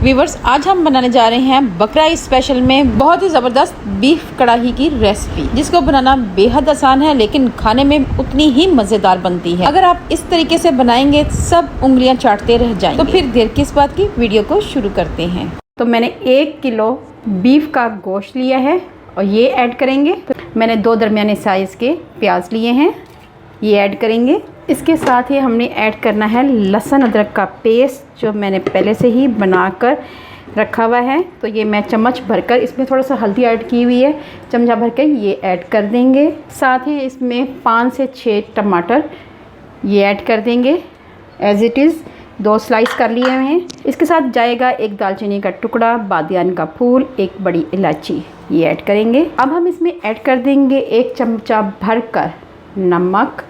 Viewers, आज हम बनाने जा रहे हैं बकरा स्पेशल में बहुत ही ज़बरदस्त बीफ कढ़ाई की रेसिपी, जिसको बनाना बेहद आसान है लेकिन खाने में उतनी ही मज़ेदार बनती है। अगर आप इस तरीके से बनाएंगे सब उंगलियां चाटते रह जाएंगे। तो फिर देर किस बात की, वीडियो को शुरू करते हैं। तो मैंने 1 किलो बीफ का गोश्त लिया है और ये ऐड करेंगे। तो मैंने 2 दरमियाने साइज़ के प्याज लिए हैं, ये ऐड करेंगे। इसके साथ ही हमने ऐड करना है लहसुन अदरक का पेस्ट, जो मैंने पहले से ही बनाकर रखा हुआ है। तो ये मैं चम्मच भरकर, इसमें थोड़ा सा हल्दी ऐड की हुई है, चमचा भर के ये ऐड कर देंगे। साथ ही इसमें 5 से 6 टमाटर ये ऐड कर देंगे एज़ इट इज़, 2 स्लाइस कर लिए हैं। इसके साथ जाएगा 1 दालचीनी का टुकड़ा, बादियान का फूल, 1 बड़ी इलायची, ये ऐड करेंगे। अब हम इसमें ऐड कर देंगे 1 चमचा भरकर नमक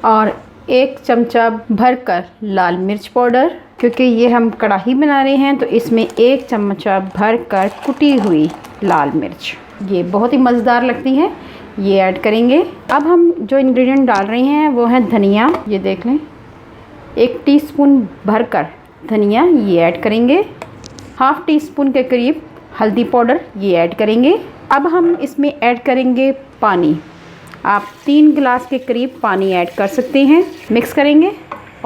और 1 चमचा भरकर लाल मिर्च पाउडर। क्योंकि ये हम कढ़ाई बना रहे हैं तो इसमें 1 चमचा भरकर कुटी हुई लाल मिर्च, ये बहुत ही मज़ेदार लगती है, ये ऐड करेंगे। अब हम जो इंग्रेडिएंट डाल रहे हैं वो है धनिया, ये देख लें, 1 टीस्पून भरकर धनिया ये ऐड करेंगे। ½ टीस्पून के करीब हल्दी पाउडर ये ऐड करेंगे। अब हम इसमें ऐड करेंगे पानी, आप 3 गिलास के करीब पानी ऐड कर सकते हैं। मिक्स करेंगे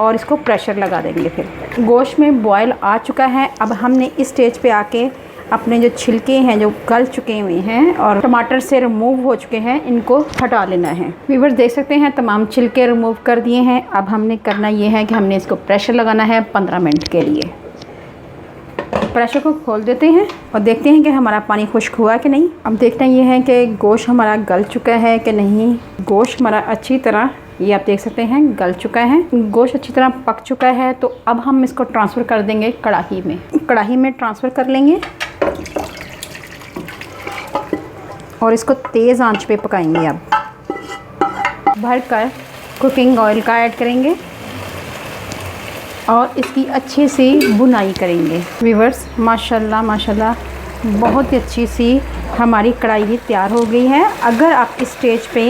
और इसको प्रेशर लगा देंगे। फिर गोश्त में बॉयल आ चुका है। अब हमने इस स्टेज पे आके अपने जो छिलके हैं जो गल चुके हुए हैं और टमाटर से रिमूव हो चुके हैं, इनको हटा लेना है। व्यूअर्स देख सकते हैं तमाम छिलके रिमूव कर दिए हैं। अब हमने करना ये है कि हमने इसको प्रेशर लगाना है 15 मिनट के लिए। प्रेशर को खोल देते हैं और देखते हैं कि हमारा पानी खुश्क हुआ कि नहीं। अब देखना ये है कि गोश्त हमारा गल चुका है कि नहीं। गोश्त हमारा अच्छी तरह, ये आप देख सकते हैं, गल चुका है, गोश्त अच्छी तरह पक चुका है। तो अब हम इसको ट्रांसफ़र कर देंगे कढ़ाई में। कढ़ाई में ट्रांसफ़र कर लेंगे और इसको तेज़ आंच पे पकाएंगे। अब भरकर कुकिंग ऑयल का ऐड करेंगे और इसकी अच्छी सी बुनाई करेंगे। व्यूअर्स माशाल्लाह माशाल्लाह बहुत ही अच्छी सी हमारी कढ़ाई ही तैयार हो गई है। अगर आप इस स्टेज पे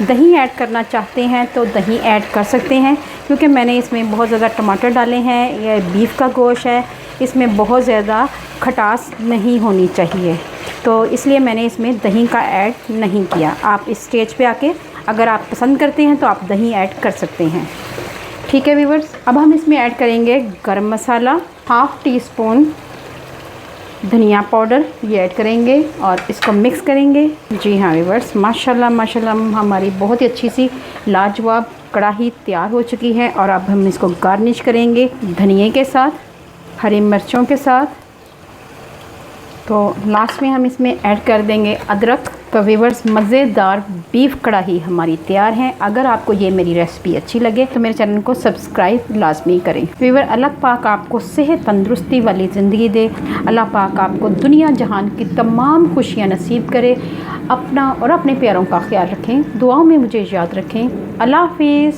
दही ऐड करना चाहते हैं तो दही ऐड कर सकते हैं, क्योंकि मैंने इसमें बहुत ज़्यादा टमाटर डाले हैं, यह बीफ का गोश्त है, इसमें बहुत ज़्यादा खटास नहीं होनी चाहिए, तो इसलिए मैंने इसमें दही का ऐड नहीं किया। आप इस स्टेज पे आके अगर आप पसंद करते हैं तो आप दही ऐड कर सकते हैं। ठीक है व्यूअर्स, अब हम इसमें ऐड करेंगे गरम मसाला, ½ टीस्पून धनिया पाउडर ये ऐड करेंगे और इसको मिक्स करेंगे। जी हाँ व्यूअर्स, माशाल्लाह माशाल्लाह हमारी बहुत ही अच्छी सी लाजवाब कढ़ाई तैयार हो चुकी है। और अब हम इसको गार्निश करेंगे धनिए के साथ, हरी मिर्चों के साथ। तो लास्ट में हम इसमें ऐड कर देंगे अदरक। तो व्यूअर्स मज़ेदार बीफ कढ़ाई हमारी तैयार है। अगर आपको ये मेरी रेसिपी अच्छी लगे तो मेरे चैनल को सब्सक्राइब लाजमी करें। व्यूअर अल्लाह पाक आपको सेहत तंदुरुस्ती वाली ज़िंदगी दे। अल्लाह पाक आपको दुनिया जहान की तमाम खुशियाँ नसीब करे। अपना और अपने प्यारों का ख्याल रखें, दुआओं में मुझे याद रखें। अल्लाह हाफिज़।